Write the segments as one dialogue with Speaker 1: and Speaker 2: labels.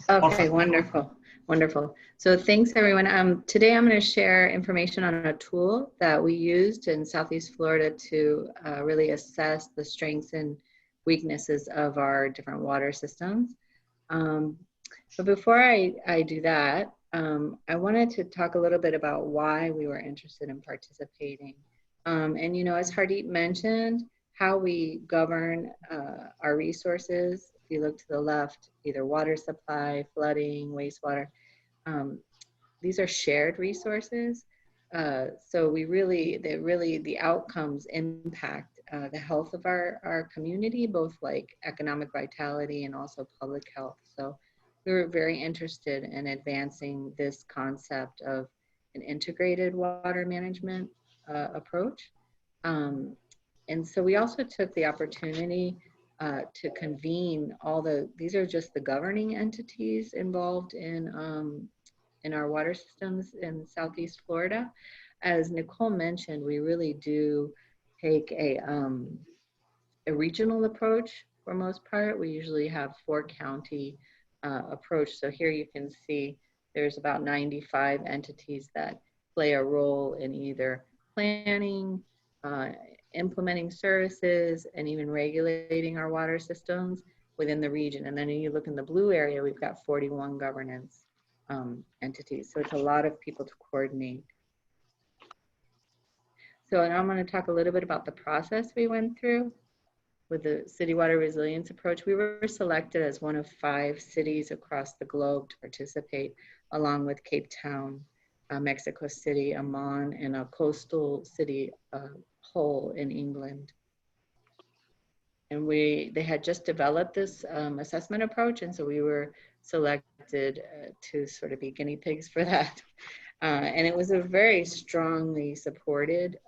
Speaker 1: Okay, wonderful, wonderful. So thanks everyone. Today I'm going to share information on a tool that we used in Southeast Florida to really assess the strengths and weaknesses of our different water systems. Um, but before I do that, I wanted to talk a little bit about why we were interested in participating. And you know, as Hardeep mentioned, how we govern our resources. If you look to the left, either water supply, flooding, wastewater, um, these are shared resources. So the outcomes impact the health of our community, both like economic vitality and also public health. So we were very interested in advancing this concept of an integrated water management approach. Um, and so we also took the opportunity to convene these are just the governing entities involved in our water systems in Southeast Florida. As Nicole mentioned, we really do take a regional approach for most part. We usually have 4-county approach. So here you can see there's about 95 entities that play a role in either planning, uh, implementing services, and even regulating our water systems within the region. And then you look in the blue area, we've got 41 governance entities. So it's a lot of people to coordinate. So now I'm going to talk a little bit about the process we went through with the city water resilience approach. We were selected as one of 5 cities across the globe to participate, along with Cape Town, Mexico City, Amman, and a coastal city, Hull in England. And they had just developed this assessment approach, and so we were selected to sort of be guinea pigs for that. And it was a very strongly supported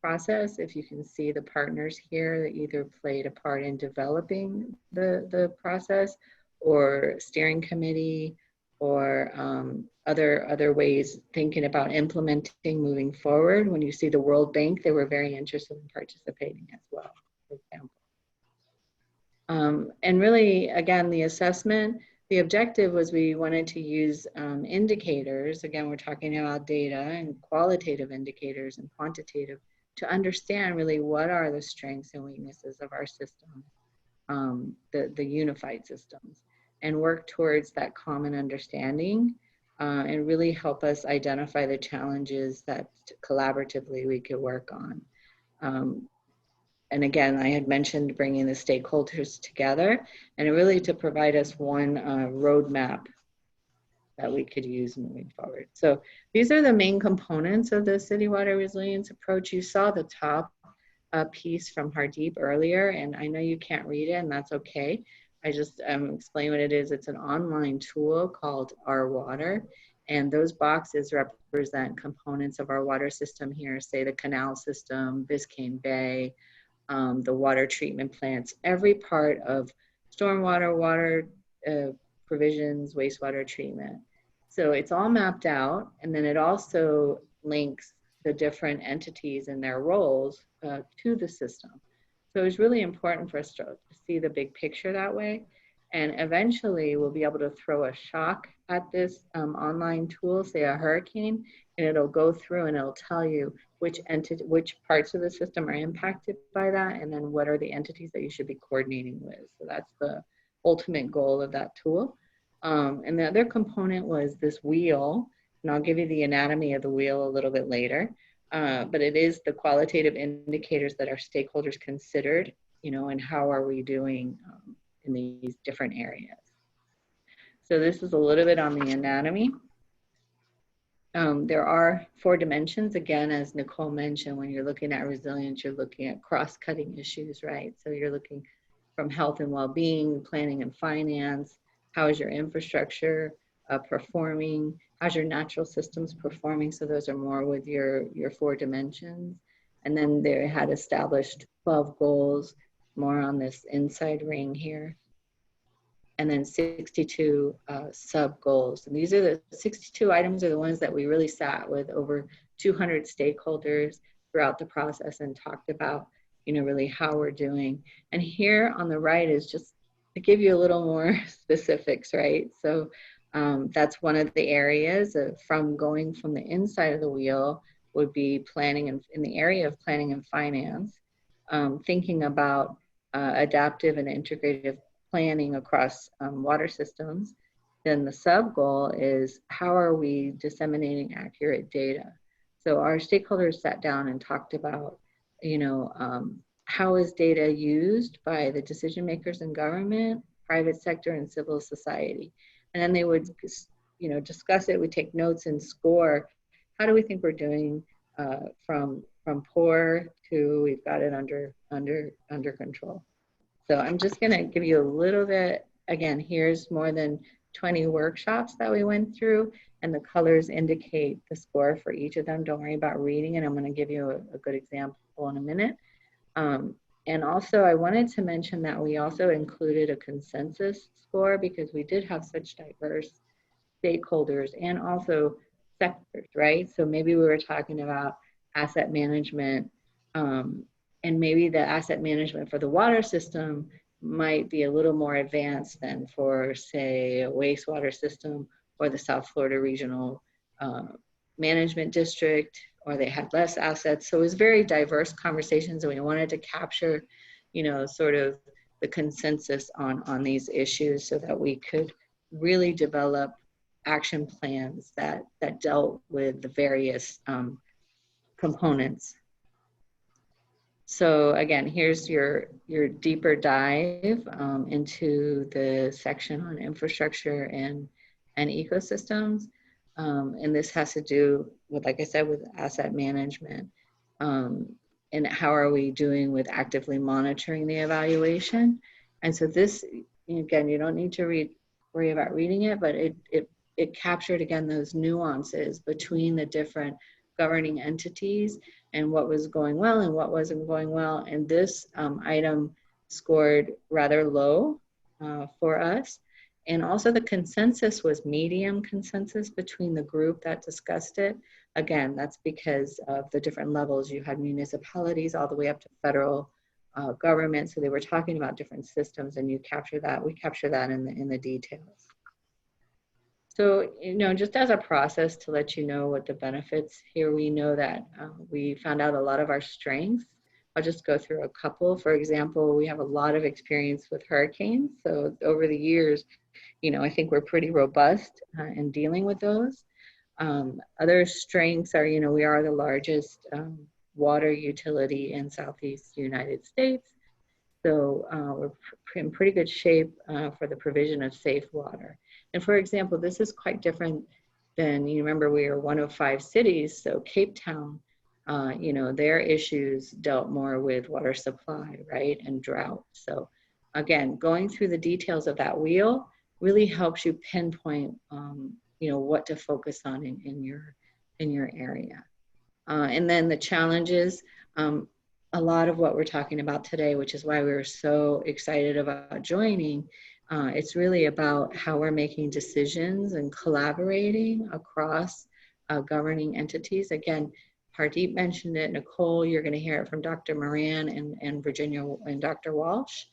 Speaker 1: process. If you can see the partners here that either played a part in developing the process, or steering committee, or other ways thinking about implementing moving forward. When you see the World Bank, they were very interested in participating as well, for example. And really, again, the assessment, the objective was we wanted to use indicators. Again, we're talking about data and qualitative indicators and quantitative to understand really what are the strengths and weaknesses of our system, the unified systems, and work towards that common understanding and really help us identify the challenges that collaboratively we could work on. And again, I had mentioned bringing the stakeholders together and really to provide us one roadmap that we could use moving forward. So these are the main components of the city water resilience approach. You saw the top piece from Hardeep earlier, and I know you can't read it, and that's okay. I just explain what it is. It's an online tool called Our Water, and those boxes represent components of our water system here, say the canal system, Biscayne Bay, the water treatment plants, every part of stormwater, water provisions, wastewater treatment. So it's all mapped out, and then it also links the different entities and their roles to the system. So it's really important for us to see the big picture that way. And eventually we'll be able to throw a shock at this online tool, say a hurricane, and it'll go through and it'll tell you which parts of the system are impacted by that, and then what are the entities that you should be coordinating with. So that's the ultimate goal of that tool. And the other component was this wheel, and I'll give you the anatomy of the wheel a little bit later. But it is the qualitative indicators that our stakeholders considered, you know, and how are we doing in these different areas. So this is a little bit on the anatomy. There are 4 dimensions. Again, as Nicole mentioned, when you're looking at resilience, you're looking at cross-cutting issues, right? So you're looking from health and well-being, planning and finance. How is your infrastructure performing? How's your natural systems performing? So those are more with your 4 dimensions. And then they had established 12 goals, more on this inside ring here. And then 62 sub goals. And these are the 62 items are the ones that we really sat with over 200 stakeholders throughout the process and talked about, you know, really how we're doing. And here on the right is just to give you a little more specifics, right? So that's one of the areas of, from going from the inside of the wheel would be planning and in the area of planning and finance, thinking about adaptive and integrative planning across water systems. Then the sub goal is how are we disseminating accurate data? So our stakeholders sat down and talked about, you know, how is data used by the decision makers in government, private sector, and civil society? And then they would, you know, discuss it. We take notes and score. How do we think we're doing from poor to we've got it under control? So I'm just going to give you a little bit. Again, here's more than 20 workshops that we went through, and the colors indicate the score for each of them. Don't worry about reading, and I'm going to give you a good example in a minute. And also, I wanted to mention that we also included a consensus score because we did have such diverse stakeholders and also sectors, right? So maybe we were talking about asset management, and maybe the asset management for the water system might be a little more advanced than for, say, a wastewater system or the South Florida Regional Management District, or they had less assets. So it was very diverse conversations, and we wanted to capture, you know, sort of the consensus on these issues so that we could really develop action plans that dealt with the various components. So again, here's your deeper dive into the section on infrastructure and ecosystems. And this has to do with, like I said, with asset management. And how are we doing with actively monitoring the evaluation? And so this, again, you don't need to worry about reading it, but it captured, again, those nuances between the different governing entities and what was going well and what wasn't going well. And this item scored rather low for us. And also the consensus was medium consensus between the group that discussed it. Again, that's because of the different levels. You had municipalities all the way up to federal government. So they were talking about different systems, and you capture that. We capture that in the details. So, just as a process to let you know what the benefits here, we know that we found out a lot of our strengths. I'll just go through a couple. For example, we have a lot of experience with hurricanes. So over the years, I think we're pretty robust in dealing with those. Other strengths are, we are the largest water utility in Southeast United States. So we're in pretty good shape for the provision of safe water. And for example, this is quite different than, you remember we are one of 5 cities, so Cape Town, their issues dealt more with water supply, right, and drought. So again, going through the details of that wheel really helps you pinpoint, what to focus on in your area. And then the challenges, a lot of what we're talking about today, which is why we were so excited about joining, it's really about how we're making decisions and collaborating across governing entities. Again, Hardeep mentioned it, Nicole, you're going to hear it from Dr. Moran and Virginia and Dr. Walsh.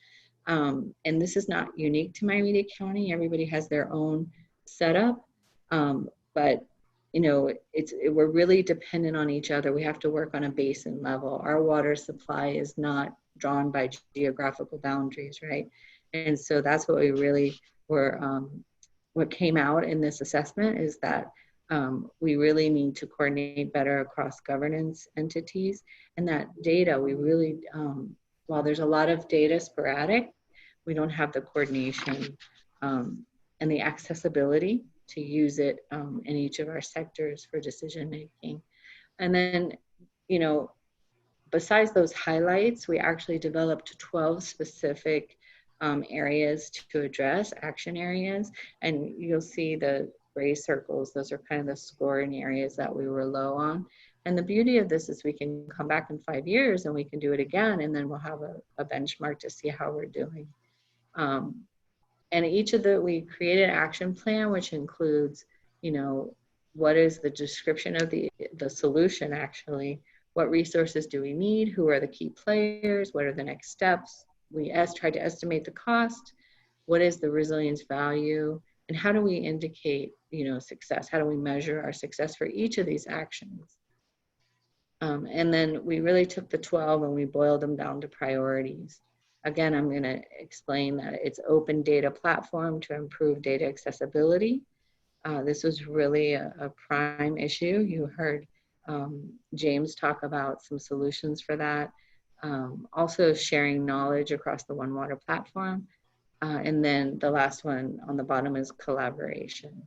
Speaker 1: And this is not unique to Miami-Dade County. Everybody has their own setup, but we're really dependent on each other. We have to work on a basin level. Our water supply is not drawn by geographical boundaries, right? And so that's what we really were, what came out in this assessment is that we really need to coordinate better across governance entities. And that data, we really, while there's a lot of data sporadic, we don't have the coordination and the accessibility to use it in each of our sectors for decision making. And then, besides those highlights, we actually developed 12 specific areas to address, action areas, and you'll see the gray circles. Those are kind of the scoring areas that we were low on. And the beauty of this is we can come back in 5 years and we can do it again, and then we'll have a benchmark to see how we're doing. And we created an action plan, which includes, what is the description of the solution actually? What resources do we need? Who are the key players? What are the next steps? We tried to estimate the cost. what is the resilience value, and how do we indicate, success? How do we measure our success for each of these actions? And then we really took the 12 and we boiled them down to priorities. Again, I'm going to explain that it's open data platform to improve data accessibility. This was really a prime issue. You heard James talk about some solutions for that. Also sharing knowledge across the One Water platform. And then the last one on the bottom is collaboration.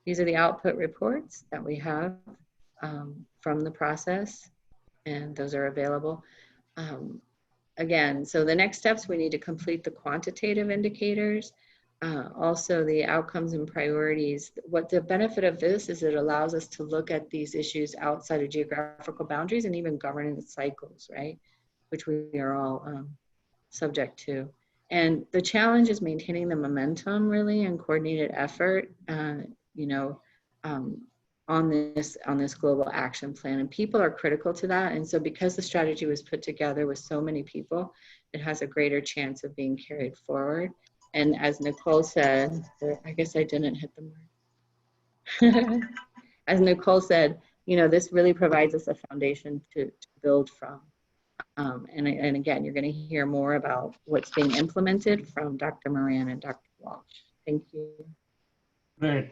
Speaker 1: These are the output reports that we have from the process, and those are available. Again, so the next steps, we need to complete the quantitative indicators, also the outcomes and priorities. What the benefit of this is, it allows us to look at these issues outside of geographical boundaries and even governance cycles, right? Which we are all subject to. And the challenge is maintaining the momentum, really, and coordinated effort, on this global action plan. And people are critical to that. And so because the strategy was put together with so many people, it has a greater chance of being carried forward. And as Nicole said, or I guess I didn't hit the mark. As Nicole said, this really provides us a foundation to build from. And again, you're going to hear more about what's being implemented from Dr. Moran and Dr. Walsh. Thank you.
Speaker 2: Great.